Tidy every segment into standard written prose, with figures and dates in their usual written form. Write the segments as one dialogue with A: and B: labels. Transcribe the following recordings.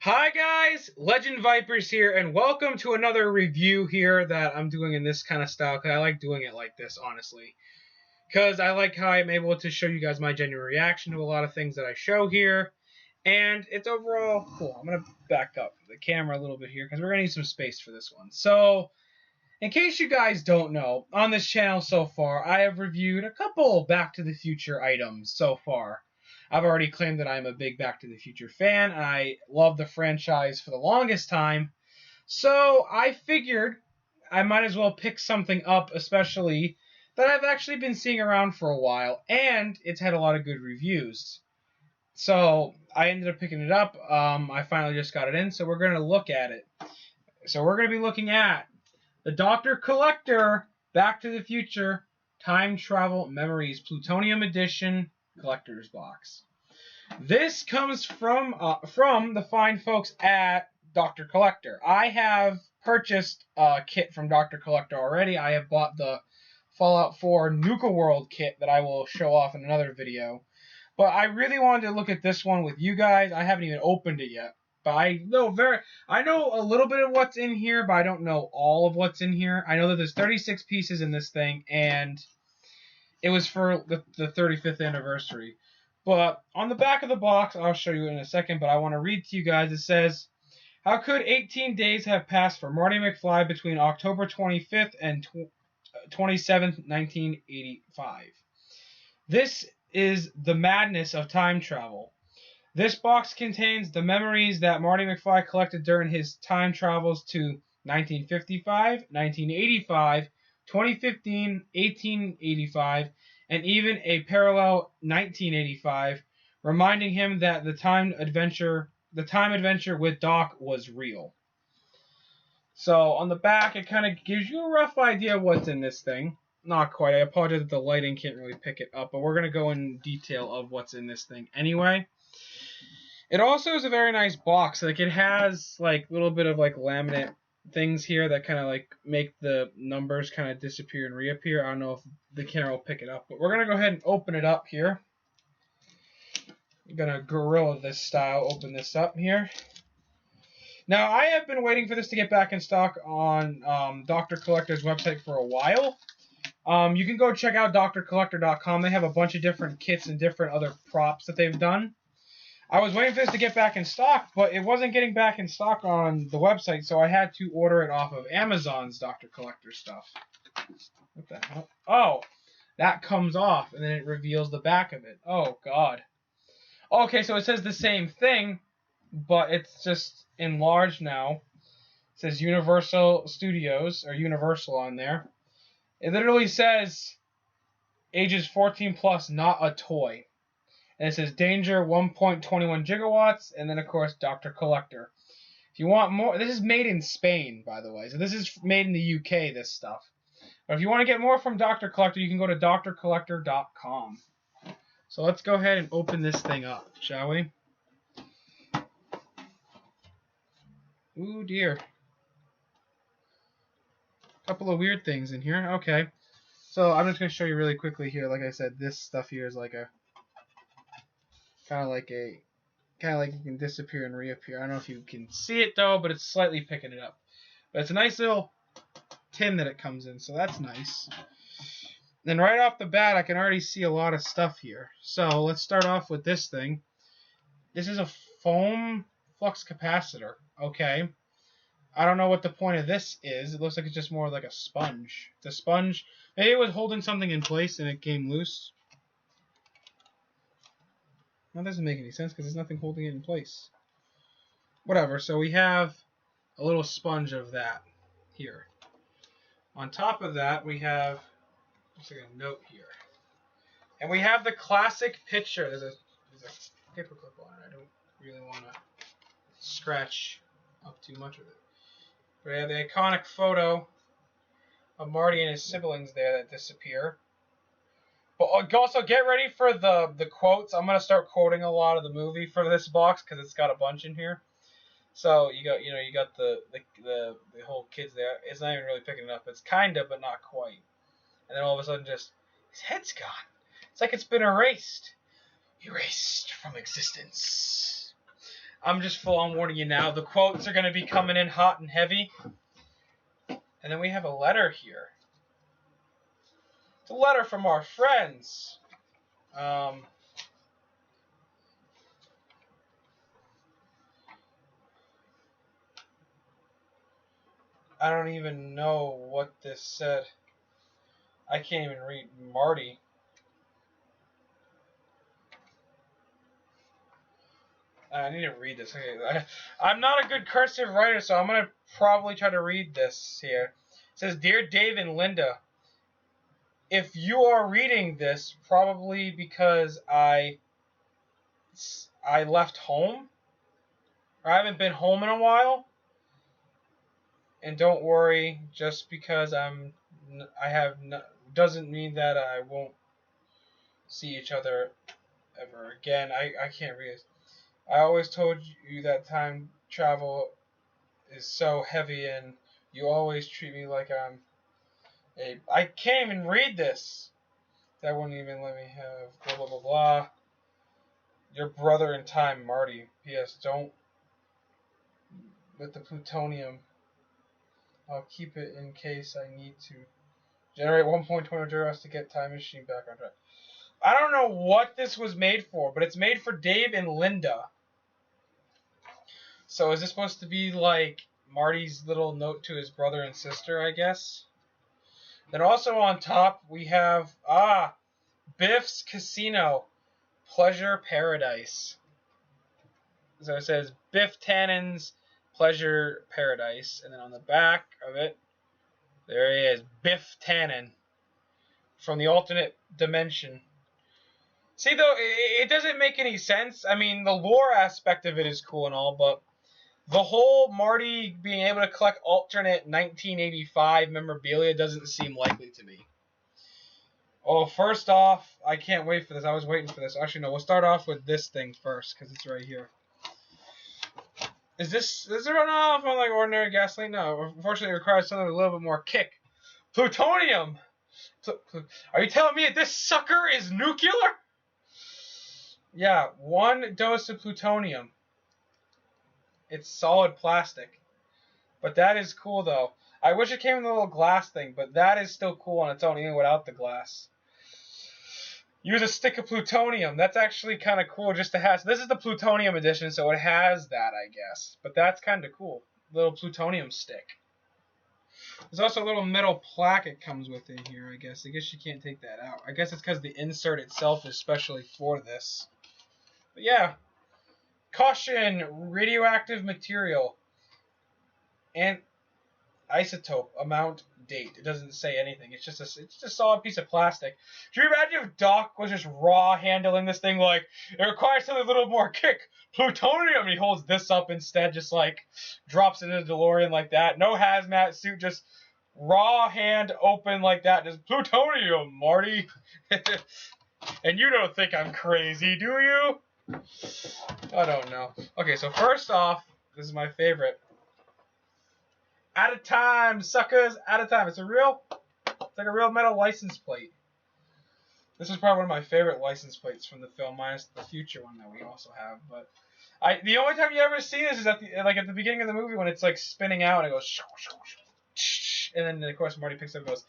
A: Hi guys, Legend Vipers here, and welcome to another review here that I'm doing in this kind of style, because I like doing it like this, honestly. Because I like how I'm able to show you guys my genuine reaction to a lot of things that I show here, and it's overall cool. I'm going to back up the camera a little bit here, because we're going to need some space for this one. So, in case you guys don't know, on this channel so far, I have reviewed a couple Back to the Future items so far. I've already claimed that I'm a big Back to the Future fan, and I love the franchise for the longest time. So I figured I might as well pick something up, especially that I've actually been seeing around for a while, and it's had a lot of good reviews. So I ended up picking it up. I finally just got it in, so we're going to look at it. So we're going to be looking at the Dr. Collector Back to the Future Time Travel Memories Plutonium Edition Collector's Box. This comes from the fine folks at Dr. Collector. I have purchased a kit from Dr. Collector already. I have bought the Fallout 4 Nuka World kit that I will show off in another video. But I really wanted to look at this one with you guys. I haven't even opened it yet. But I know a little bit of what's in here, but I don't know all of what's in here. I know that there's 36 pieces in this thing, and it was for the 35th anniversary. But on the back of the box, I'll show you in a second, but I want to read to you guys. It says, how could 18 days have passed for Marty McFly between October 25th and 27th, 1985? This is the madness of time travel. This box contains the memories that Marty McFly collected during his time travels to 1955, 1985, 2015, 1885, and even a parallel 1985, reminding him that the time adventure with Doc was real. So on the back, it kind of gives you a rough idea of what's in this thing. Not quite. I apologize that the lighting can't really pick it up, but we're going to go in detail of what's in this thing anyway. It also is a very nice box. Like, it has like a little bit of like laminate things here that kind of like make the numbers kind of disappear and reappear. I don't know if the camera will pick it up, but we're going to go ahead and open it up here. I'm going to gorilla this style, open this up here. Now, I have been waiting for this to get back in stock on Dr. Collector's website for a while. You can go check out drcollector.com. They have a bunch of different kits and different other props that they've done. I was waiting for this to get back in stock, but it wasn't getting back in stock on the website, so I had to order it off of Amazon's Dr. Collector stuff. What the hell? Oh, that comes off, and then it reveals the back of it. Oh, God. Okay, so it says the same thing, but it's just enlarged now. It says Universal Studios, or Universal on there. It literally says ages 14 plus, not a toy. And it says Danger 1.21 gigawatts, and then, of course, Dr. Collector. If you want more, this is made in Spain, by the way. So this is made in the UK, this stuff. But if you want to get more from Dr. Collector, you can go to drcollector.com. So let's go ahead and open this thing up, shall we? Ooh, dear. Couple of weird things in here. Okay. So I'm just going to show you really quickly here. Like I said, this stuff here is like a kind of like you can disappear and reappear. I don't know if you can see it though, but it's slightly picking it up. But it's a nice little tin that it comes in, so that's nice. Then right off the bat, I can already see a lot of stuff here. So let's start off with this thing. This is a foam flux capacitor. Okay. I don't know what the point of this is. It looks like it's just more like a sponge. It's a sponge. Maybe it was holding something in place and it came loose. That doesn't make any sense because there's nothing holding it in place. Whatever, so we have a little sponge of that here. On top of that, we have just like a note here. And we have the classic picture. There's a paperclip on it. I don't really want to scratch up too much of it. We have the iconic photo of Marty and his siblings there that disappear. But also get ready for the quotes. I'm gonna start quoting a lot of the movie for this box because it's got a bunch in here. So you got the whole kids there. It's not even really picking it up. It's kinda, but not quite. And then all of a sudden, just his head's gone. It's like it's been erased from existence. I'm just full on warning you now. The quotes are going to be coming in hot and heavy. And then we have a letter here. It's a letter from our friends. I don't even know what this said. I can't even read Marty. I need to read this. Okay. I'm not a good cursive writer, so I'm going to probably try to read this here. It says, Dear Dave and Linda, if you are reading this, probably because I left home, or I haven't been home in a while. And don't worry, just because doesn't mean that I won't see each other ever again. I can't read it. I always told you that time travel is so heavy, and you always treat me like I'm I can't even read this. That wouldn't even let me have blah blah blah blah. Your brother in time, Marty. P.S. Don't with the plutonium. I'll keep it in case I need to. Generate 1.20 joules to get time machine back on track. I don't know what this was made for, but it's made for Dave and Linda. So is this supposed to be like Marty's little note to his brother and sister, I guess? Then also on top we have Biff's Casino, Pleasure Paradise. So it says Biff Tannen's Pleasure Paradise, and then on the back of it, there he is, Biff Tannen from the alternate dimension. See, though, it doesn't make any sense. I mean, the lore aspect of it is cool and all, but the whole Marty being able to collect alternate 1985 memorabilia doesn't seem likely to me. Oh, first off, I can't wait for this. I was waiting for this. Actually, no, we'll start off with this thing first, because it's right here. Does it run off on like ordinary gasoline? No, unfortunately it requires something with a little bit more kick. Plutonium! Are you telling me that this sucker is nuclear? Yeah, 1 dose of plutonium. It's solid plastic. But that is cool though. I wish it came in a little glass thing, but that is still cool on its own, even without the glass. Use a stick of plutonium. That's actually kind of cool just to have. So this is the plutonium edition, so it has that, I guess. But that's kind of cool. Little plutonium stick. There's also a little metal plaque it comes with in here, I guess. I guess you can't take that out. I guess it's because the insert itself is specially for this. But yeah. Caution! Radioactive material. And isotope, amount, date. It doesn't say anything. It's just a solid piece of plastic. Can you imagine if Doc was just raw handling this thing like, it requires something a little more kick. Plutonium! He holds this up instead, just like drops it in a DeLorean like that. No hazmat suit, just raw hand open like that. Just plutonium, Marty. And you don't think I'm crazy, do you? I don't know. Okay, so first off, this is my favorite. Out of time, suckers! Out of time. It's like a real metal license plate. This is probably one of my favorite license plates from the film, minus the future one that we also have. But the only time you ever see this is at the beginning of the movie when it's like spinning out and it goes, and then of course Marty picks up and goes,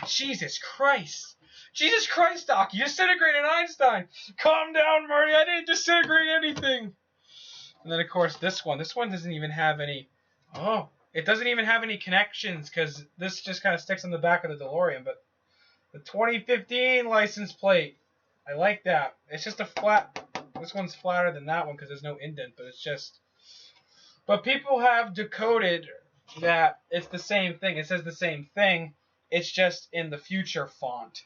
A: Jesus Christ! Jesus Christ, Doc! You disintegrated Einstein! Calm down, Marty! I didn't disintegrate anything! And then of course this one doesn't even have any. It doesn't even have any connections because this just kind of sticks on the back of the DeLorean. But the 2015 license plate, I like that. It's just a flat. This one's flatter than that one because there's no indent, but it's just. But people have decoded that it's the same thing. It says the same thing. It's just in the future font.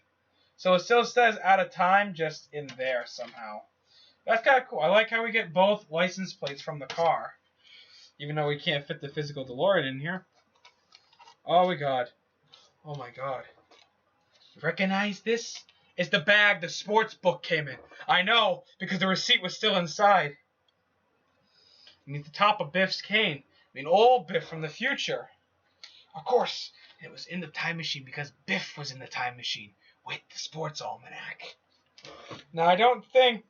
A: So it still says out of time, just in there somehow. That's kind of cool. I like how we get both license plates from the car. Even though we can't fit the physical DeLorean in here. Oh my god. Oh my god. Recognize this? It's the bag the sports book came in. I know, because the receipt was still inside. I mean, the top of Biff's cane. I mean, old Biff from the future. Of course, it was in the time machine because Biff was in the time machine with the sports almanac. Now, I don't think...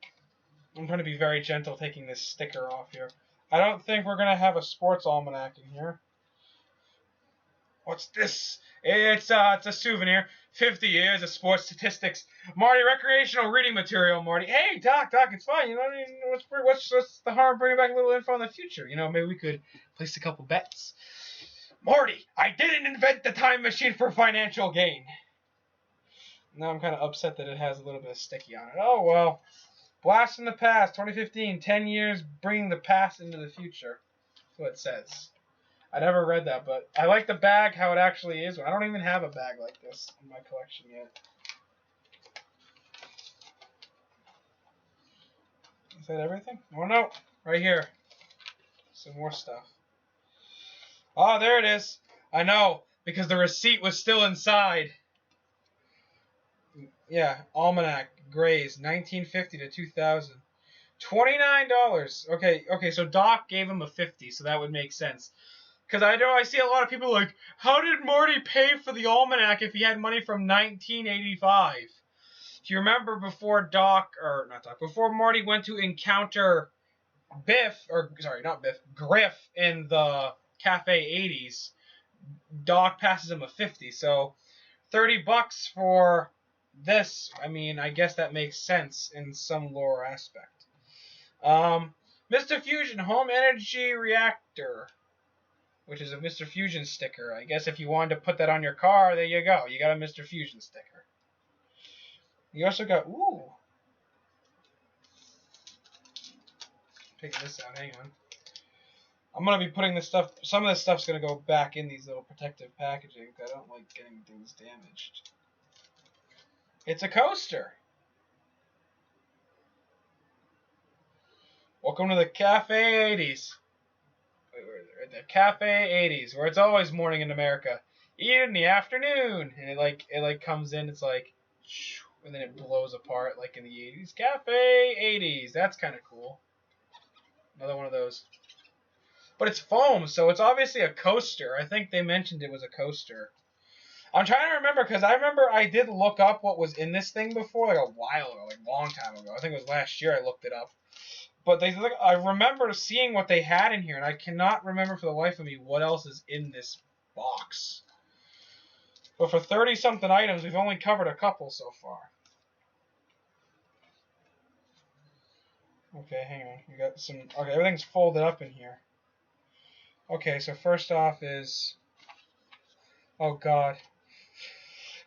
A: I'm trying to be very gentle taking this sticker off here. I don't think we're gonna have a sports almanac in here. What's this? It's a souvenir. 50 years of sports statistics. Marty, recreational reading material, Marty. Hey, Doc, it's fine. You know, I mean, what's the harm bringing back a little info in the future? You know, maybe we could place a couple bets. Marty, I didn't invent the time machine for financial gain. Now I'm kind of upset that it has a little bit of sticky on it. Oh, well. Blast from the past, 2015, 10 years bringing the past into the future. That's what it says. I never read that, but I like the bag, how it actually is. I don't even have a bag like this in my collection yet. Is that everything? Oh, no. Right here. Some more stuff. Oh, there it is. I know, because the receipt was still inside. Yeah, Almanac, Grays, 1950 to 2000. $29. Okay, so Doc gave him a 50, so that would make sense. Because I know I see a lot of people like, how did Morty pay for the almanac if he had money from 1985? Do you remember before before Morty went to encounter Griff in the Cafe 80s, Doc passes him a 50. So $30 for this, I mean, I guess that makes sense in some lore aspect. Mr. Fusion Home Energy Reactor, which is a Mr. Fusion sticker. I guess if you wanted to put that on your car, there you go. You got a Mr. Fusion sticker. You also got, ooh. Take this out, hang on. I'm going to be putting this stuff, some of this stuff's going to go back in these little protective packaging. I don't like getting things damaged. It's a coaster. Welcome to the Cafe 80s. The Cafe 80s, where it's always morning in America. Eat in the afternoon. And it comes in, it's like, and then it blows apart like in the 80s. Cafe 80s. That's kind of cool. Another one of those. But it's foam, so it's obviously a coaster. I think they mentioned it was a coaster. I'm trying to remember, because I remember I did look up what was in this thing before, like a while ago, like a long time ago. I think it was last year I looked it up. But I remember seeing what they had in here, and I cannot remember for the life of me what else is in this box. But for 30-something items, we've only covered a couple so far. Okay, hang on. We got some. Okay, everything's folded up in here. Okay, so first off is. Oh God.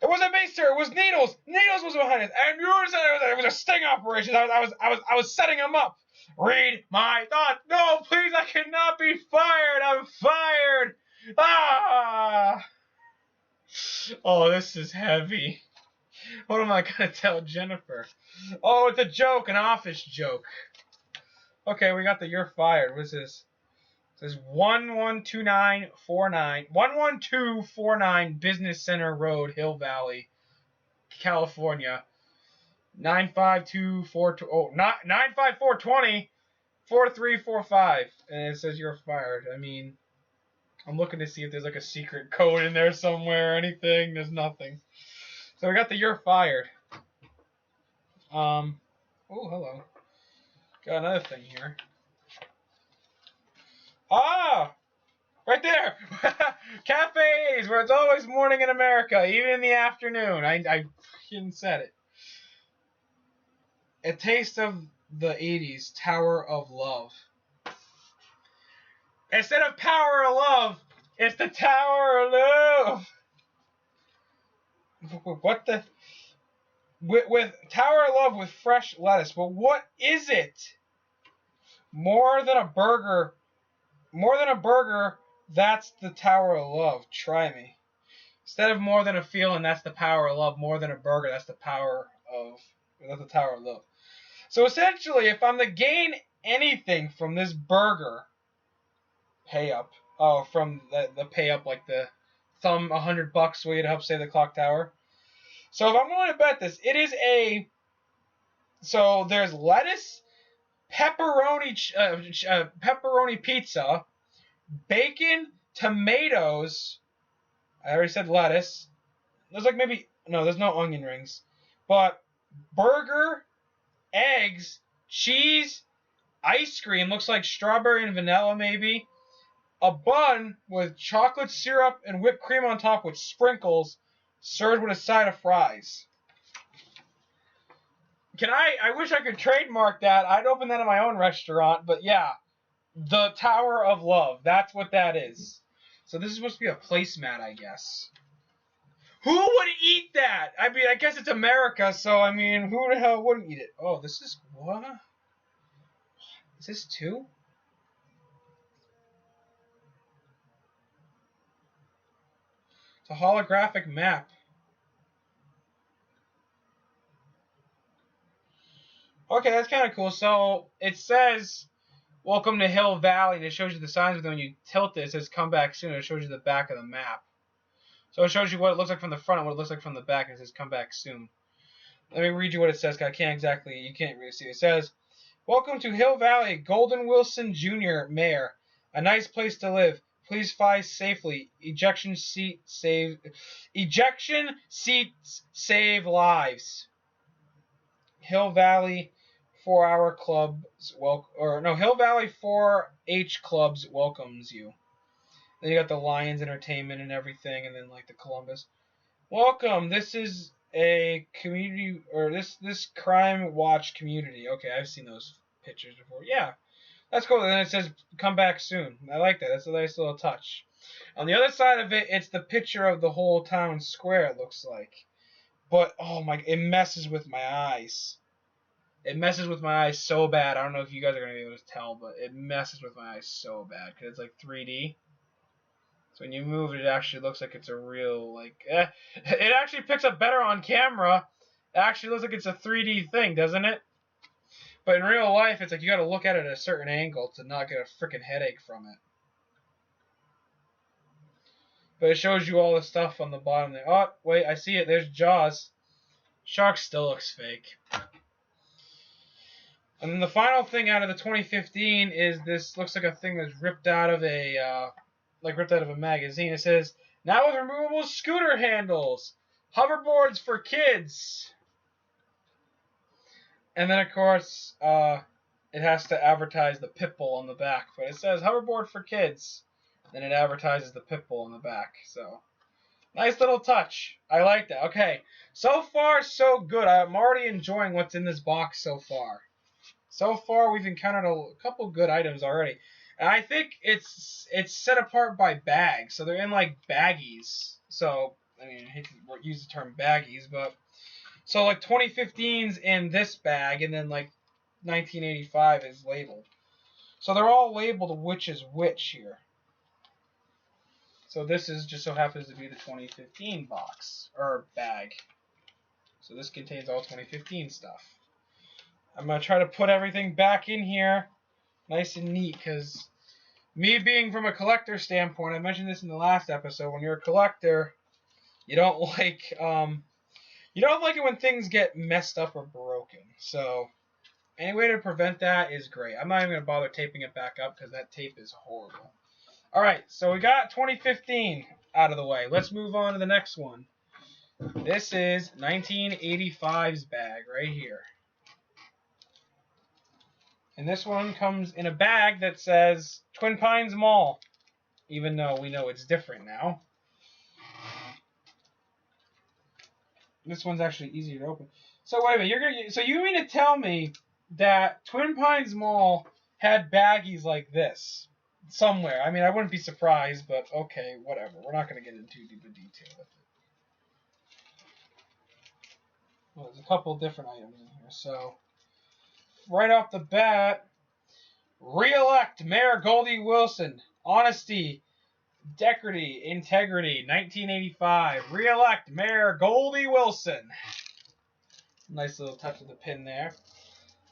A: It wasn't me, sir. It was Needles. Needles was behind it, and you were saying it was a sting operation. I was setting him up. Read my thoughts. No, please, I cannot be fired. I'm fired. Ah. Oh, this is heavy. What am I gonna tell Jennifer? Oh, it's a joke, an office joke. Okay, we got the you're fired. What's this? It says 112949 11249 Business Center Road, Hill Valley, California. 95420 4345, and it says you're fired. I mean, I'm looking to see if there's like a secret code in there somewhere or anything. There's nothing. So we got the you're fired. Oh, hello. Got another thing here. Ah! Right there! Cafes, where it's always morning in America, even in the afternoon. I fucking said it. A taste of the 80s, Tower of Love. Instead of Power of Love, it's the Tower of Love. What the? With Tower of Love with fresh lettuce. But what is it? More than a burger. More than a burger, that's the Tower of Love. Try me. Instead of more than a feeling, that's the power of love. More than a burger, that's the Tower of Love. So essentially, if I'm to gain anything from this burger pay up, from the pay up, like the thumb $100 way to help save the clock tower. So if I'm going to bet this, it is so there's lettuce, pepperoni pizza, bacon, tomatoes. I already said lettuce. There's there's no onion rings, but burger, eggs, cheese, Ice cream looks like strawberry and vanilla, maybe. A bun with chocolate syrup and whipped cream on top with sprinkles, served with a side of fries. I wish I could trademark that. I'd open that in my own restaurant, but yeah. The Tower of Love. That's what that is. So this is supposed to be a placemat, I guess. Who would eat that? I mean, I guess it's America, so I mean, who the hell wouldn't eat it? Oh, this is what? Is this 2? It's a holographic map. Okay, that's kind of cool. So it says, "Welcome to Hill Valley." And it shows you the signs, but then when you tilt it, it says, "Come back soon." And it shows you the back of the map. So it shows you what it looks like from the front and what it looks like from the back, and it says, "Come back soon." Let me read you what it says, because you can't really see it. It says, "Welcome to Hill Valley, Golden Wilson Jr., Mayor. A nice place to live. Please fly safely. Ejection seats save lives. Hill Valley 4-hour clubs Hill Valley 4-H clubs welcomes you." Then you got the Lions Entertainment and everything, and then like the Columbus. "Welcome. This is a community, or this crime watch community." Okay, I've seen those pictures before. Yeah, that's cool. And then it says, "Come back soon." I like that. That's a nice little touch. On the other side of it, it's the picture of the whole town square, it looks like. But oh my, it messes with my eyes. It messes with my eyes so bad. I don't know if you guys are gonna be able to tell, but it messes with my eyes so bad because it's like 3D. So when you move it, it actually looks like it's a real, it actually picks up better on camera. It actually looks like it's a 3D thing, doesn't it? But in real life, it's like you gotta look at it at a certain angle to not get a freaking headache from it. But it shows you all the stuff on the bottom there. Oh, wait, I see it. There's Jaws. Shark still looks fake. And then the final thing out of the 2015 is this. Looks like a thing that's ripped out of a magazine. It says, "Now with removable scooter handles, hoverboards for kids." And then of course, it has to advertise the Pitbull on the back, but it says hoverboard for kids. Then it advertises the Pitbull on the back. So nice little touch. I like that. Okay, so far so good. I'm already enjoying what's in this box so far. So far, we've encountered a couple good items already. And I think it's set apart by bags. So they're in like baggies. So, I mean, I hate to use the term baggies, but so like 2015's in this bag, and then like 1985 is labeled. So they're all labeled which is which here. So this is just so happens to be the 2015 box or bag. So this contains all 2015 stuff. I'm going to try to put everything back in here nice and neat, because me being from a collector standpoint, I mentioned this in the last episode, when you're a collector, you don't like it when things get messed up or broken. So any way to prevent that is great. I'm not even going to bother taping it back up because that tape is horrible. Alright, so we got 2015 out of the way. Let's move on to the next one. This is 1985's bag right here. And this one comes in a bag that says Twin Pines Mall, even though we know it's different now. This one's actually easier to open. So wait a minute, so you mean to tell me that Twin Pines Mall had baggies like this somewhere? I mean, I wouldn't be surprised, but okay, whatever. We're not going to get into too deep a detail with it. Well, there's a couple different items in here, so right off the bat, re-elect Mayor Goldie Wilson. Honesty, integrity, 1985. Re-elect Mayor Goldie Wilson. Nice little touch of the pin there.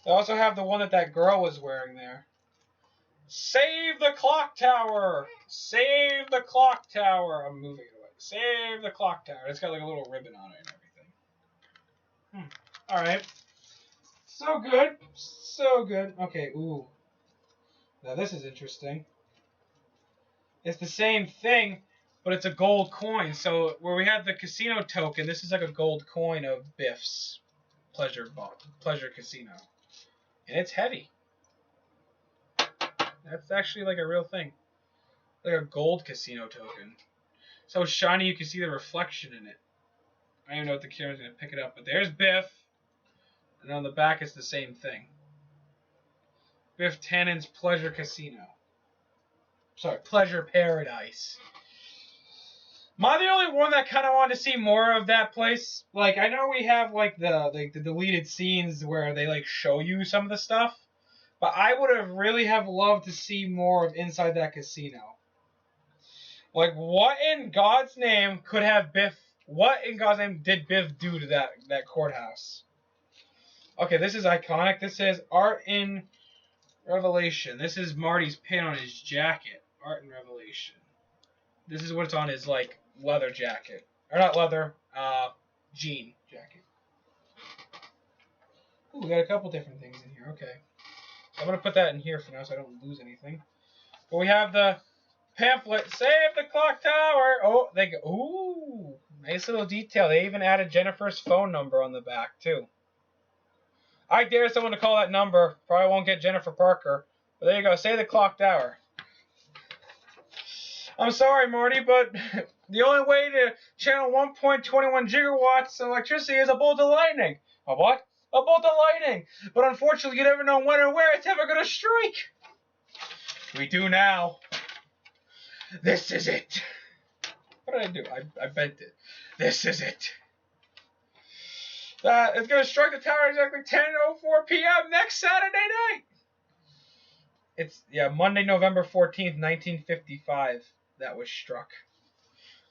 A: They also have the one that girl was wearing there. Save the clock tower! Save the clock tower! I'm moving it away. Save the clock tower. It's got like a little ribbon on it and everything. Alright. So good. So good. Okay, ooh. Now this is interesting. It's the same thing, but it's a gold coin. So where we had the casino token, this is like a gold coin of Biff's Pleasure Casino. And it's heavy. That's actually like a real thing. Like a gold casino token. So shiny you can see the reflection in it. I don't even know if the camera's going to pick it up, but there's Biff. And on the back it's the same thing. Biff Tannen's Pleasure Casino. Sorry, Pleasure Paradise. Am I the only one that kind of wanted to see more of that place? Like, I know we have like the deleted scenes where they like show you some of the stuff, but I would have really have loved to see more of inside that casino. Like, what in God's name could have Biff? What in God's name did Biff do to that courthouse? Okay, this is iconic. This says Art in Revelation. This is Marty's pin on his jacket. Art in Revelation. This is what's on his like leather jacket, or not leather, jean jacket. Ooh, we got a couple different things in here. Okay, I'm gonna put that in here for now so I don't lose anything. But we have the pamphlet, Save the Clock Tower. Oh, they go. Ooh, nice little detail. They even added Jennifer's phone number on the back too. I dare someone to call that number. Probably won't get Jennifer Parker. But there you go. Save the Clock Tower. I'm sorry, Marty, but the only way to channel 1.21 gigawatts of electricity is a bolt of lightning. A what? A bolt of lightning. But unfortunately, you never know when or where it's ever going to strike. We do now. This is it. What did I do? I bent it. This is it. It's going to strike the tower exactly 10:04 p.m. next Saturday night. It's, Monday, November 14th, 1955, that was struck.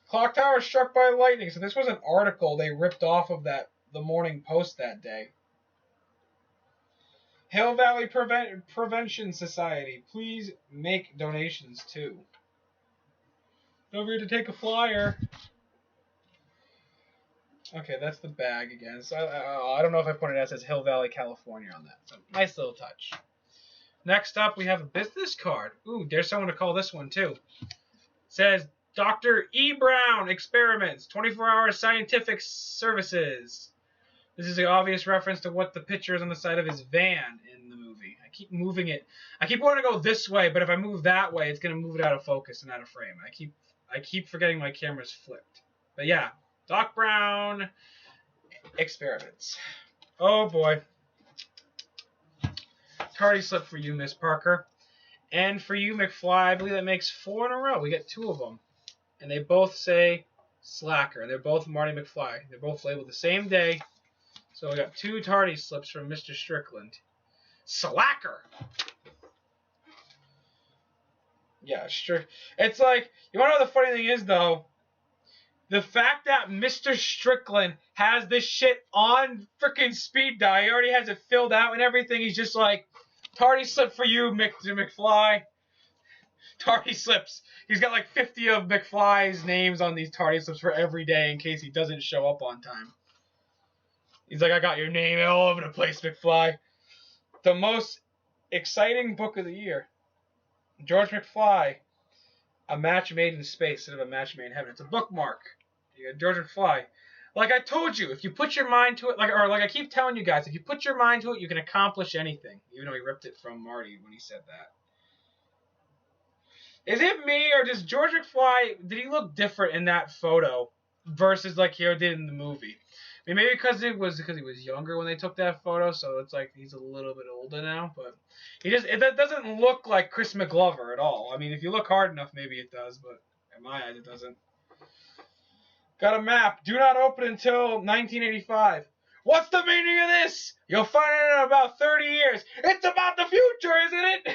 A: Clock tower struck by lightning. So this was an article they ripped off of the Morning Post that day. Hill Valley Prevention Society, please make donations too. Don't forget to take a flyer. Okay, that's the bag again. So I don't know if I pointed out it says Hill Valley, California on that. So nice little touch. Next up, we have a business card. Ooh, there's someone to call this one too. It says Dr. E. Brown Experiments, 24-hour scientific services. This is an obvious reference to what the picture is on the side of his van in the movie. I keep moving it. I keep wanting to go this way, but if I move that way, it's going to move it out of focus and out of frame. I keep forgetting my camera's flipped. But yeah, Doc Brown Experiments. Oh boy. Tardy slip for you, Miss Parker. And for you, McFly, I believe that makes 4 in a row. We get 2 of them. And they both say Slacker. They're both Marty McFly. They're both labeled the same day. So we got 2 tardy slips from Mr. Strickland. Slacker! Yeah, sure. It's like, you want to know the funny thing is, though? The fact that Mr. Strickland has this shit on freaking speed dial, he already has it filled out and everything. He's just like, tardy slip for you, McFly. Tardy slips. He's got like 50 of McFly's names on these tardy slips for every day in case he doesn't show up on time. He's like, I got your name all over the place, McFly. The most exciting book of the year. George McFly. A Match Made in Space instead of A Match Made in Heaven. It's a bookmark. You got George McFly. Like I told you, if you put your mind to it, like I keep telling you guys, if you put your mind to it, you can accomplish anything. Even though he ripped it from Marty when he said that. Is it me, or does George McFly, did he look different in that photo versus like he did in the movie? I mean, maybe because he was younger when they took that photo, so it's like he's a little bit older now. But that doesn't look like Chris McGlover at all. I mean, if you look hard enough, maybe it does, but in my eyes, it doesn't. Got a map. Do not open until 1985. What's the meaning of this? You'll find it in about 30 years. It's about the future, isn't it?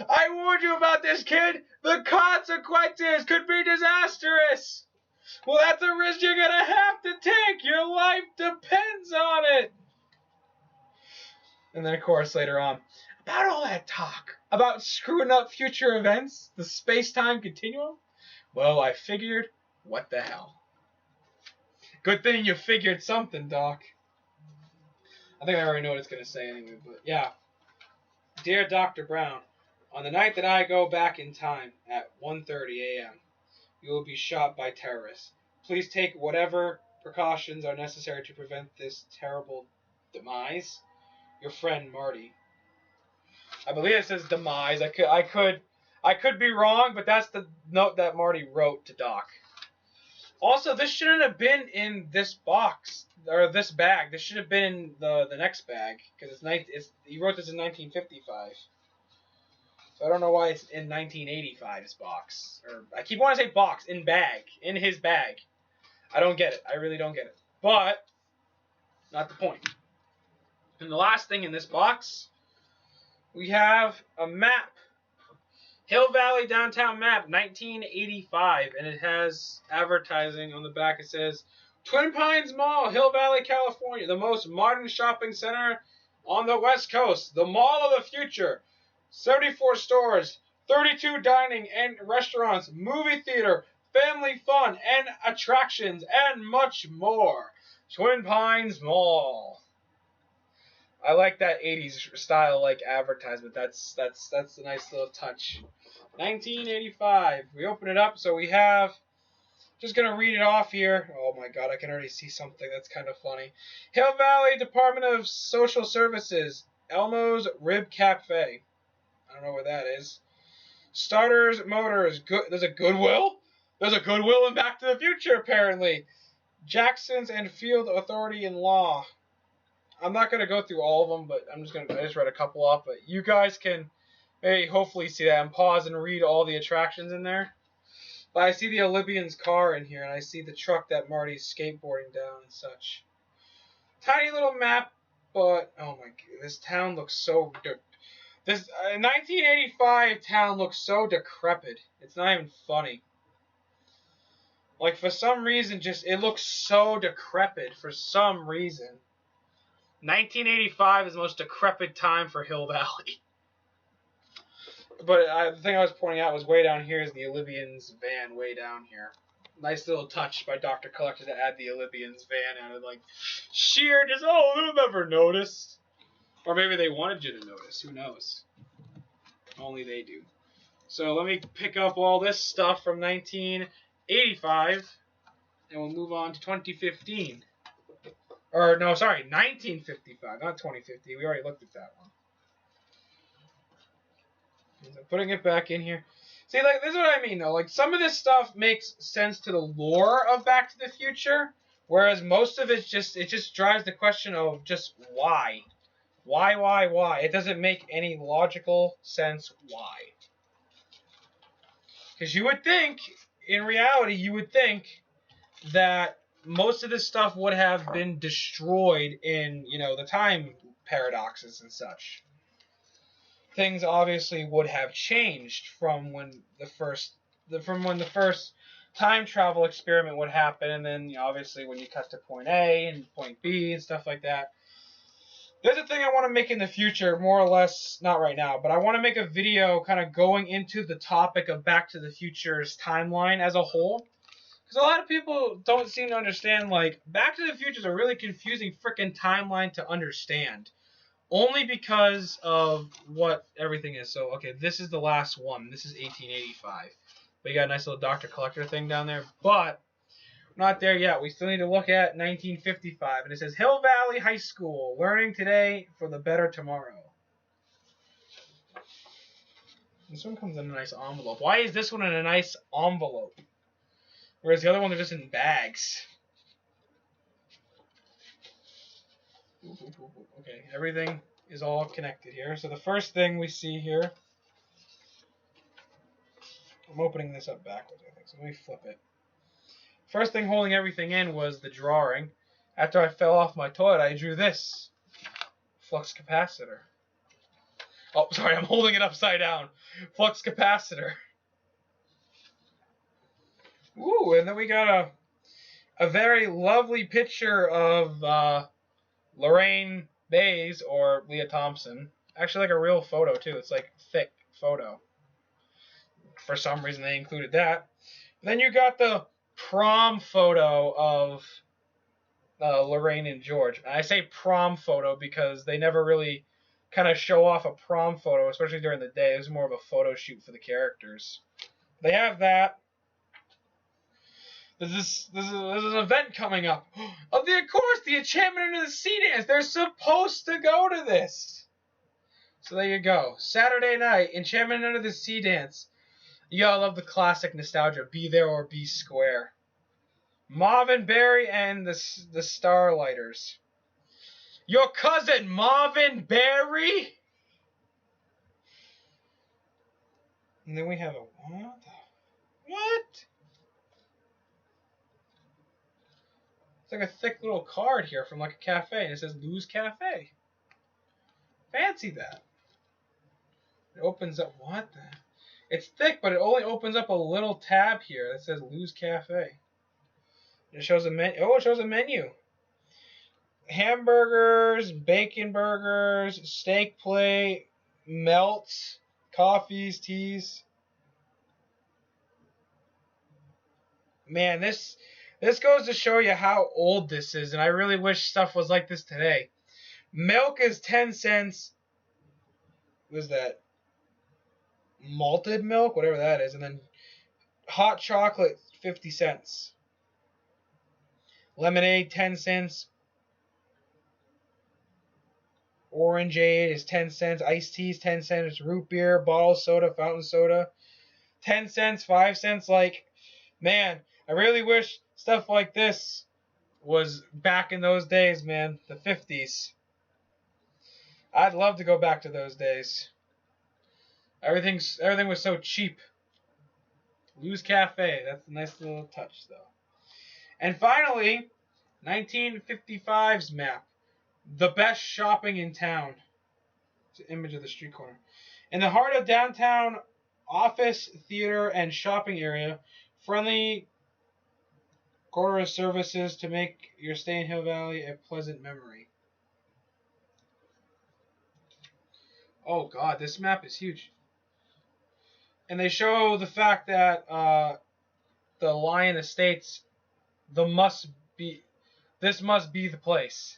A: I warned you about this, kid. The consequences could be disastrous. Well, that's a risk you're going to have to take. Your life depends on it. And then, of course, later on, about all that talk about screwing up future events, the space-time continuum, well, I figured, what the hell. Good thing you figured something, Doc. I think I already know what it's going to say anyway, but yeah. Dear Dr. Brown, on the night that I go back in time at 1:30 a.m., you will be shot by terrorists. Please take whatever precautions are necessary to prevent this terrible demise. Your friend, Marty. I believe it says demise. I could be wrong, but that's the note that Marty wrote to Doc. Also, this shouldn't have been in this box or this bag. This should have been in the next bag because he wrote this in 1955. So I don't know why it's in 1985's box. Or I keep wanting to say box, in bag, in his bag. I don't get it. I really don't get it. But not the point. And the last thing in this box, we have a map. Hill Valley Downtown Map, 1985, and it has advertising on the back. It says, Twin Pines Mall, Hill Valley, California, the most modern shopping center on the West Coast, the mall of the future, 74 stores, 32 dining and restaurants, movie theater, family fun, and attractions, and much more. Twin Pines Mall. I like that 80s style like advertisement. That's a nice little touch. 1985. We open it up, so we have. Just gonna read it off here. Oh my God, I can already see something that's kind of funny. Hill Valley Department of Social Services, Elmo's Rib Cafe. I don't know where that is. Starters Motors. Good. There's a Goodwill. There's a Goodwill in Back to the Future apparently. Jackson's and Field Authority in Law. I'm not gonna go through all of them, but I just read a couple off. But you guys can maybe hopefully see that and pause and read all the attractions in there. But I see the Olympian's car in here, and I see the truck that Marty's skateboarding down and such. Tiny little map, but oh my God, this town looks so. This 1985 town looks so decrepit. It's not even funny. Like for some reason, it looks so decrepit for some reason. 1985 is the most decrepit time for Hill Valley. But the thing I was pointing out was way down here is the Olympians van way down here. Nice little touch by Dr. Collector to add the Olympians van out of like sheer just, oh, they'll never notice. Or maybe they wanted you to notice. Who knows? Only they do. So let me pick up all this stuff from 1985 and we'll move on to 2015. Or, no, sorry, 1955, not 2050. We already looked at that one. So putting it back in here. See, like, this is what I mean, though. Like, some of this stuff makes sense to the lore of Back to the Future, whereas most of it just drives the question of just why. Why? It doesn't make any logical sense why. Because you would think, in reality, that most of this stuff would have been destroyed in, the time paradoxes and such. Things obviously would have changed from when the first time travel experiment would happen, and then obviously when you cut to point A and point B and stuff like that. There's a thing I want to make in the future, more or less, not right now, but I want to make a video kind of going into the topic of Back to the Future's timeline as a whole. Because a lot of people don't seem to understand, like, Back to the Future is a really confusing freaking timeline to understand. Only because of what everything is. So, okay, this is the last one. This is 1885. We got a nice little Dr. Collector thing down there. But, we're not there yet. We still need to look at 1955. And it says, Hill Valley High School. Learning today for the better tomorrow. This one comes in a nice envelope. Why is this one in a nice envelope? Whereas the other ones are just in bags. Okay, everything is all connected here. So the first thing we see here, I'm opening this up backwards, I think. So let me flip it. First thing holding everything in was the drawing. After I fell off my toilet, I drew this flux capacitor. Oh, sorry, I'm holding it upside down. Flux capacitor. Ooh, and then we got a very lovely picture of Lorraine Bays or Leah Thompson. Actually, like a real photo too. It's like thick photo. For some reason, they included that. Then you got the prom photo of Lorraine and George. And I say prom photo because they never really kind of show off a prom photo, especially during the day. It was more of a photo shoot for the characters. They have that. There's an event coming up. Of course, the Enchantment Under the Sea dance. They're supposed to go to this. So there you go. Saturday night, Enchantment Under the Sea dance. You gotta love the classic nostalgia. Be there or be square. Marvin Berry and the Starlighters. Your cousin Marvin Berry. And then we have a what? It's like a thick little card here from like a cafe, and it says Lou's Cafe. Fancy that. It opens up. What the? It's thick, but it only opens up a little tab here that says Lou's Cafe. It shows a menu. Oh, it shows a menu. Hamburgers, bacon burgers, steak plate, melts, coffees, teas. Man, this goes to show you how old this is, and I really wish stuff was like this today. Milk is 10 cents. What is that? Malted milk, whatever that is, and then hot chocolate 50 cents. Lemonade 10 cents. Orangeade is 10 cents. Iced tea is 10 cents. Root beer, bottled soda, fountain soda 10 cents, 5 cents. Like, man, I really wish stuff like this was back in those days, man. The 50s. I'd love to go back to those days. Everything was so cheap. Lou's Cafe. That's a nice little touch, though. And finally, 1955's map. The best shopping in town. It's an image of the street corner. In the heart of downtown, office, theater, and shopping area, friendly corridor services to make your stay in Hill Valley a pleasant memory. Oh God, this map is huge. And they show the fact that the Lion Estates, this must be the place.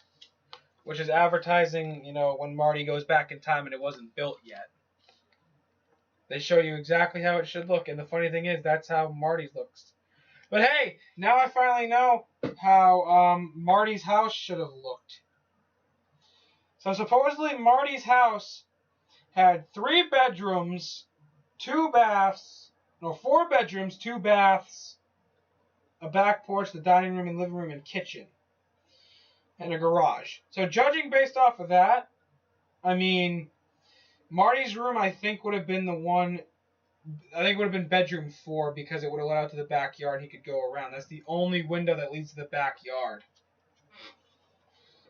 A: Which is advertising, when Marty goes back in time and it wasn't built yet. They show you exactly how it should look, and the funny thing is, that's how Marty's looks. But hey, now I finally know how Marty's house should have looked. So supposedly Marty's house had 3 bedrooms, 4 bedrooms, 2 baths, a back porch, the dining room and living room and kitchen. And a garage. So judging based off of that, I mean, Marty's room I think would have been bedroom 4 because it would have led out to the backyard. He could go around. That's the only window that leads to the backyard.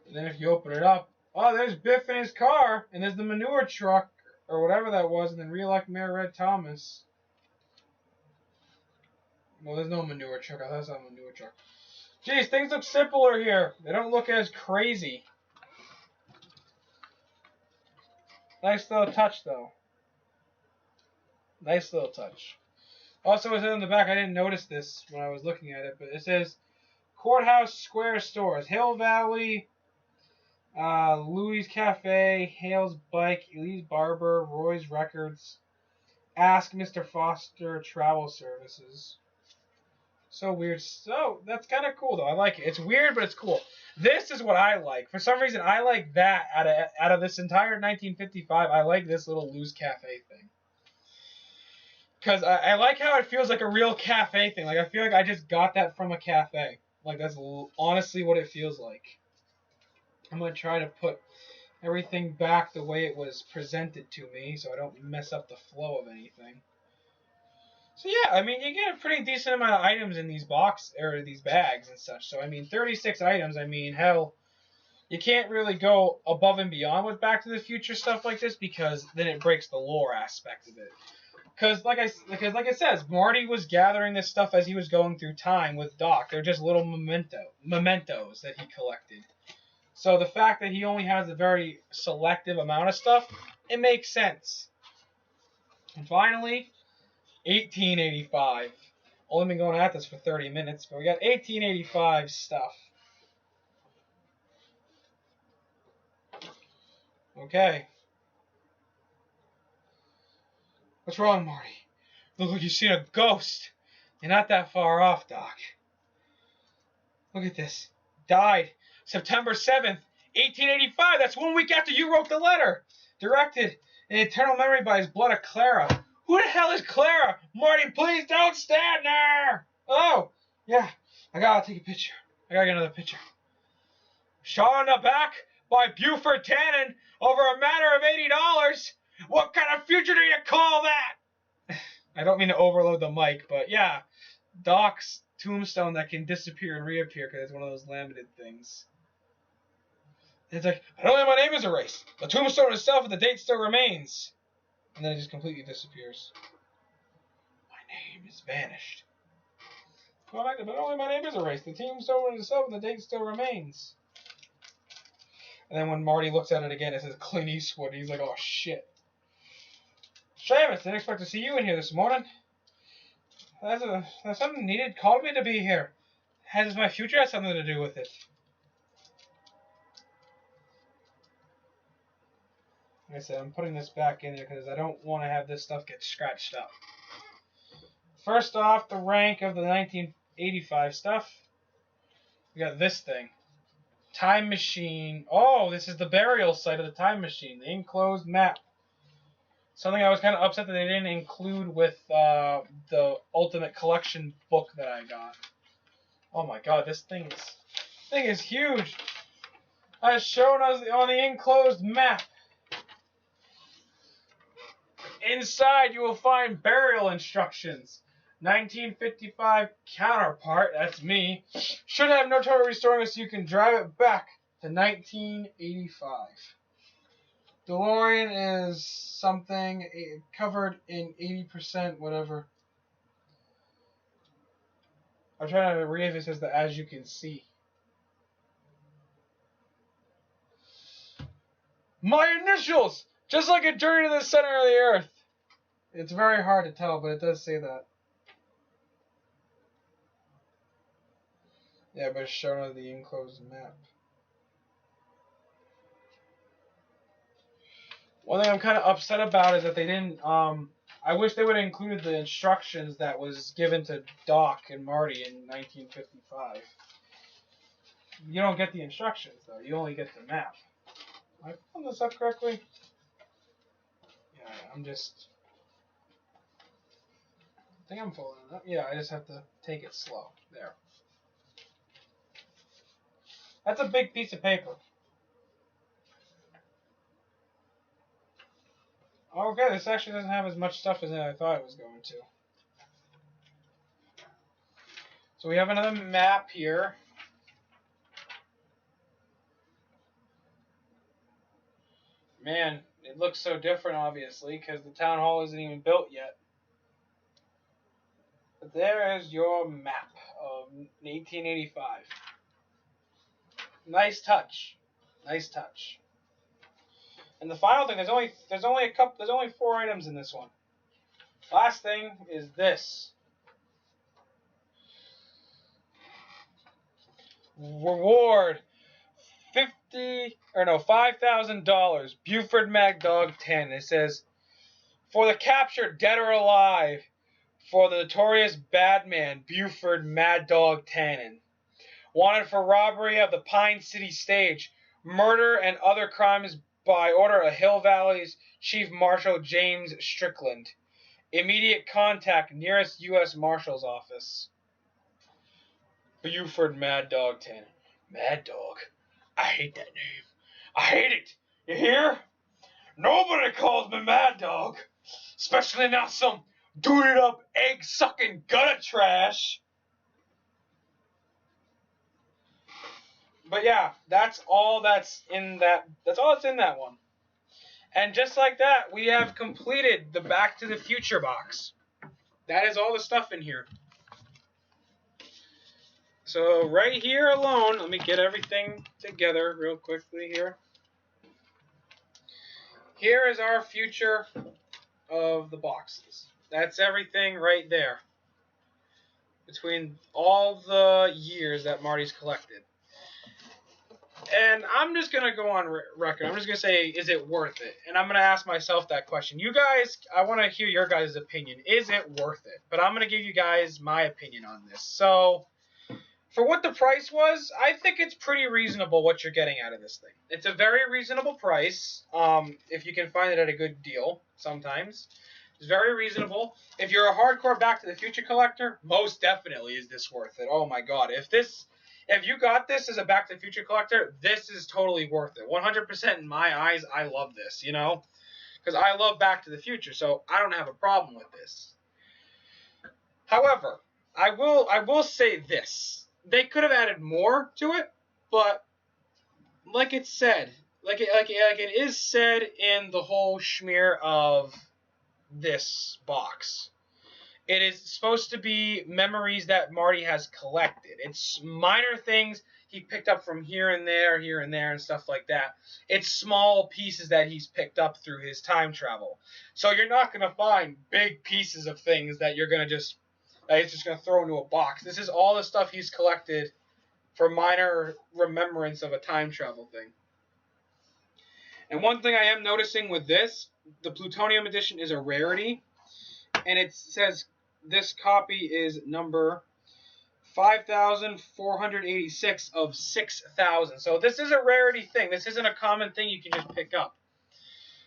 A: And then if you open it up, oh, there's Biff in his car, and there's the manure truck or whatever that was, and then re-elect Mayor Red Thomas. Well, there's no manure truck. I thought it was a manure truck. Geez, things look simpler here. They don't look as crazy. Nice little touch, though. Nice little touch. Also, it says on the back, I didn't notice this when I was looking at it, but it says Courthouse Square Stores. Hill Valley, Louis Cafe, Hale's Bike, Elise Barber, Roy's Records, Ask Mr. Foster Travel Services. So weird. So that's kind of cool, though. I like it. It's weird, but it's cool. This is what I like. For some reason, I like that out of this entire 1955. I like this little Lou's Cafe thing. Because I like how it feels like a real cafe thing. Like, I feel like I just got that from a cafe. Like, that's honestly what it feels like. I'm going to try to put everything back the way it was presented to me so I don't mess up the flow of anything. So yeah, I mean, you get a pretty decent amount of items in these these bags and such. So I mean, 36 items. I mean, hell, you can't really go above and beyond with Back to the Future stuff like this because then it breaks the lore aspect of it. Because like I said, Marty was gathering this stuff as he was going through time with Doc. They're just little mementos that he collected. So the fact that he only has a very selective amount of stuff, it makes sense. And finally, 1885. Only been going at this for 30 minutes, but we got 1885 stuff. Okay. What's wrong, Marty? Look like you've seen a ghost. You're not that far off, Doc. Look at this. Died September 7th, 1885. That's 1 week after you wrote the letter. Directed in eternal memory by his blood of Clara. Who the hell is Clara? Marty, please don't stand there! Oh, yeah. I gotta take a picture. I gotta get another picture. Shot on the back by Buford Tannen over a matter of $80. What kind of future do you call that? I don't mean to overload the mic, but yeah. Doc's tombstone that can disappear and reappear because it's one of those laminated things. And it's like, not only my name is erased, the tombstone itself and the date still remains. And then it just completely disappears. My name is vanished. Well, but only my name is erased. The tombstone itself and the date still remains. And then when Marty looks at it again, it says Clint Eastwood. And he's like, oh shit. Seamus, didn't expect to see you in here this morning. That's something needed. Called me to be here. Has my future had something to do with it? Like I said, I'm putting this back in there because I don't want to have this stuff get scratched up. First off, the rank of the 1985 stuff. We got this thing. Time Machine. Oh, this is the burial site of the Time Machine. The enclosed map. Something I was kind of upset that they didn't include with the Ultimate Collection book that I got. Oh my god, this thing is huge. As shown on the enclosed map. Inside you will find burial instructions. 1955 counterpart, that's me, should have no trouble restoring it so you can drive it back to 1985. DeLorean is something covered in 80% whatever. I'm trying to read if it says the as you can see. My initials! Just like a journey to the center of the earth. It's very hard to tell, but it does say that. Yeah, but it's shown on the enclosed map. One thing I'm kind of upset about is that they didn't, I wish they would have included the instructions that was given to Doc and Marty in 1955. You don't get the instructions, though. You only get the map. Am I pulling this up correctly? Yeah, I'm just... I think I'm pulling it up. Yeah, I just have to take it slow. There. That's a big piece of paper. Okay, this actually doesn't have as much stuff as I thought it was going to. So we have another map here. Man, it looks so different, obviously, because the town hall isn't even built yet. But there is your map of 1885. Nice touch. Nice touch. And the final thing, there's only 4 items in this one. Last thing is this. Reward $5,000. Buford Mad Dog 10. It says, for the captured, dead or alive, for the notorious bad man Buford Mad Dog Tannen. Wanted for robbery of the Pine City stage, murder and other crimes by order of Hill Valley's Chief Marshal James Strickland. Immediate contact nearest U.S. Marshal's office. Buford Mad Dog Tannen. Mad Dog. I hate that name. I hate it. You hear? Nobody calls me Mad Dog. Especially not some dooted up, egg-sucking gutter trash. But yeah, that's all that's in that. That's all that's in that one. And just like that, we have completed the Back to the Future box. That is all the stuff in here. So right here alone, let me get everything together real quickly here. Here is our future of the boxes. That's everything right there. Between all the years that Marty's collected. And I'm just going to go on record. I'm just going to say, is it worth it? And I'm going to ask myself that question. You guys, I want to hear your guys' opinion. Is it worth it? But I'm going to give you guys my opinion on this. So, for what the price was, I think it's pretty reasonable what you're getting out of this thing. It's a very reasonable price, if you can find it at a good deal sometimes. It's very reasonable. If you're a hardcore Back to the Future collector, most definitely is this worth it. Oh my god. If you got this as a Back to the Future collector, this is totally worth it. 100% in my eyes, I love this, you know? Because I love Back to the Future, so I don't have a problem with this. However, I will say this. They could have added more to it, but like it said, like it is said in the whole schmear of this box. It is supposed to be memories that Marty has collected. It's minor things he picked up from here and there, and stuff like that. It's small pieces that he's picked up through his time travel. So you're not going to find big pieces of things that you're going to just that he's just going to throw into a box. This is all the stuff he's collected for minor remembrance of a time travel thing. And one thing I am noticing with this, the Plutonium edition is a rarity, and it says this copy is number 5,486 of 6,000. So this is a rarity thing. This isn't a common thing you can just pick up.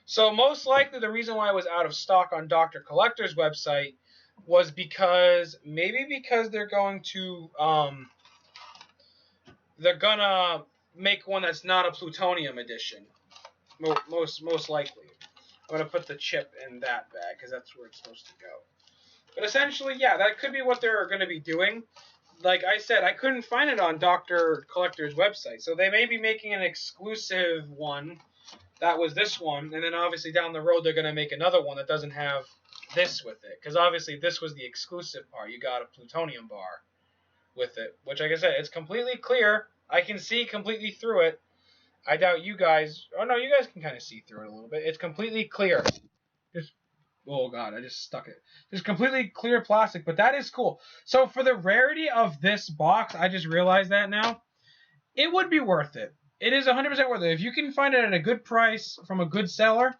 A: So most likely the reason why it was out of stock on Dr. Collector's website was because they're going to make one that's not a Plutonium edition. Most likely. I'm going to put the chip in that bag because that's where it's supposed to go. But essentially, yeah, that could be what they're going to be doing. Like I said, I couldn't find it on Dr. Collector's website. So they may be making an exclusive one. That was this one. And then obviously down the road, they're going to make another one that doesn't have this with it. Because obviously this was the exclusive part. You got a plutonium bar with it. Which, like I said, it's completely clear. I can see completely through it. I doubt you guys... Oh, no, you guys can kind of see through it a little bit. It's completely clear. Oh, God, I just stuck it. Just completely clear plastic, but that is cool. So for the rarity of this box, I just realized that now, it would be worth it. It is 100% worth it. If you can find it at a good price from a good seller,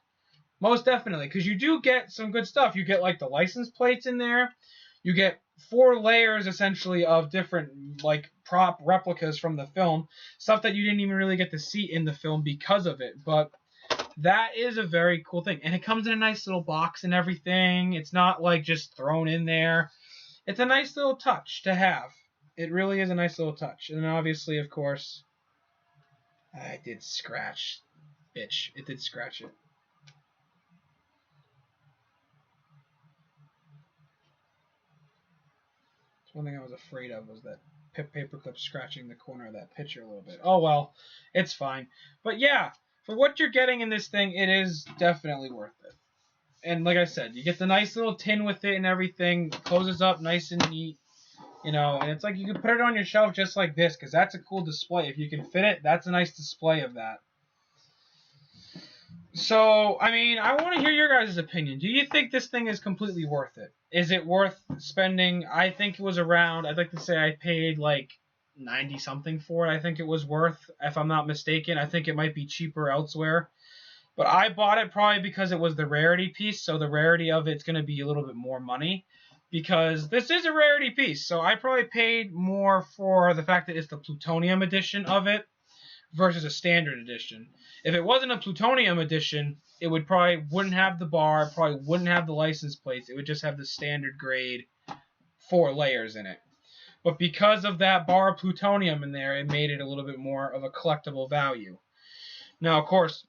A: most definitely. Because you do get some good stuff. You get, like, the license plates in there. You get 4 layers, essentially, of different, like, prop replicas from the film. Stuff that you didn't even really get to see in the film because of it. But that is a very cool thing. And it comes in a nice little box and everything. It's not, like, just thrown in there. It's a nice little touch to have. It really is a nice little touch. And obviously, of course, I did scratch. Bitch. It did scratch it. One thing I was afraid of was that paperclip scratching the corner of that picture a little bit. Oh well, it's fine. But yeah, for what you're getting in this thing, it is definitely worth it. And like I said, you get the nice little tin with it and everything. It closes up nice and neat. You know, and it's like you can put it on your shelf just like this, because that's a cool display. If you can fit it, that's a nice display of that. So, I mean, I want to hear your guys' opinion. Do you think this thing is completely worth it? Is it worth spending? I think it was around, I'd like to say I paid like 90 something for it. I think it was worth, if I'm not mistaken. I think it might be cheaper elsewhere. But I bought it probably because it was the rarity piece, so the rarity of it's going to be a little bit more money. Because this is a rarity piece, so I probably paid more for the fact that it's the plutonium edition of it versus a standard edition. If it wasn't a plutonium edition, it would probably wouldn't have the bar, probably wouldn't have the license plates. It would just have the standard grade 4 layers in it. But because of that bar of plutonium in there, it made it a little bit more of a collectible value. Now, of course,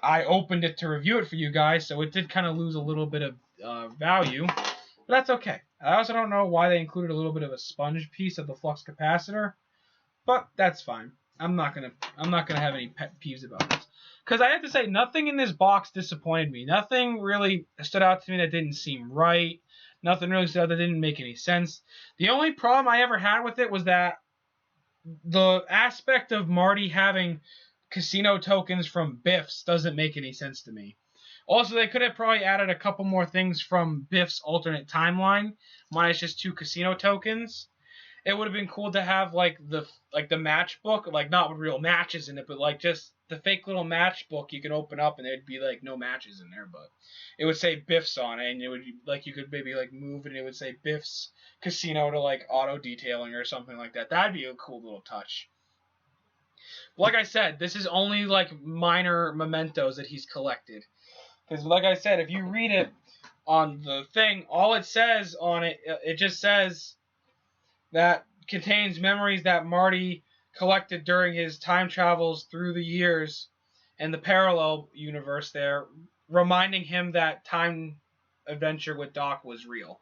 A: I opened it to review it for you guys, so it did kind of lose a little bit of value. But that's okay. I also don't know why they included a little bit of a sponge piece of the flux capacitor, but that's fine. I'm not gonna have any pet peeves about this, because I have to say nothing in this box disappointed me. Nothing really stood out to me that didn't seem right. Nothing really stood out that didn't make any sense. The only problem I ever had with it was that the aspect of Marty having casino tokens from Biff's doesn't make any sense to me. Also, they could have probably added a couple more things from Biff's alternate timeline, minus just 2 casino tokens. it would have been cool to have like the matchbook, like not with real matches in it, but like just the fake little matchbook you can open up and there'd be like no matches in there, but it would say Biff's on it, and it would like you could maybe like move it and it would say Biff's Casino to like auto detailing or something like that. That'd be a cool little touch. Like I said, this is only like minor mementos that he's collected. Because like I said, if you read it on the thing, all it says on it, it just says that contains memories that Marty collected during his time travels through the years and the parallel universe there, reminding him that time adventure with Doc was real.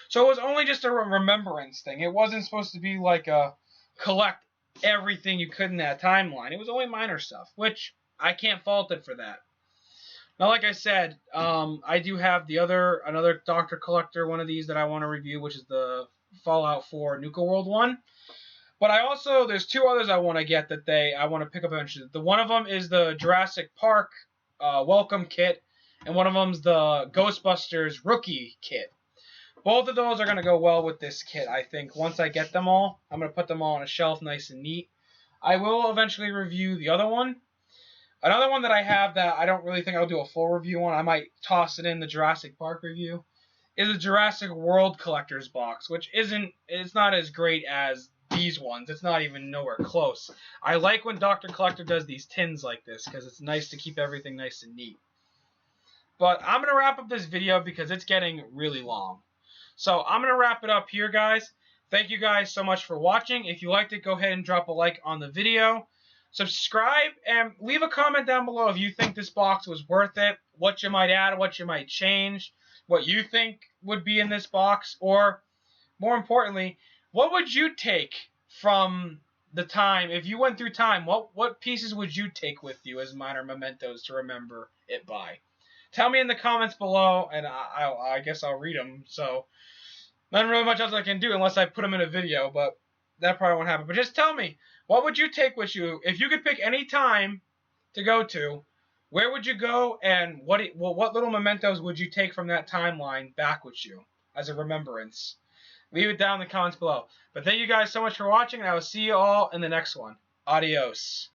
A: So it was only just a remembrance thing. It wasn't supposed to be like a collect everything you could in that timeline. It was only minor stuff, which I can't fault it for that. Now, like I said, I do have another Doctor Collector one of these that I want to review, which is the Fallout 4 Nuka World one. But there's two others I want to get that I want to pick up eventually. The one of them is the Jurassic Park Welcome Kit, and one of them's the Ghostbusters Rookie Kit. Both of those are going to go well with this kit, I think. Once I get them all, I'm going to put them all on a shelf nice and neat. I will eventually review the other one. Another one that I have that I don't really think I'll do a full review on, I might toss it in the Jurassic Park review, is a Jurassic World Collector's Box, which it's not as great as these ones. It's not even nowhere close. I like when Dr. Collector does these tins like this, because it's nice to keep everything nice and neat. But I'm going to wrap up this video because it's getting really long. So I'm going to wrap it up here, guys. Thank you guys so much for watching. If you liked it, go ahead and drop a like on the video. Subscribe and leave a comment down below if you think this box was worth it, what you might add, what you might change, what you think would be in this box, or more importantly, what would you take from the time, if you went through time, what pieces would you take with you as minor mementos to remember it by? Tell me in the comments below, and I guess I'll read them. So, not really much else I can do unless I put them in a video, but that probably won't happen. But just tell me, what would you take with you? If you could pick any time to go to, where would you go, and what little mementos would you take from that timeline back with you as a remembrance? Leave it down in the comments below. But thank you guys so much for watching, and I will see you all in the next one. Adios.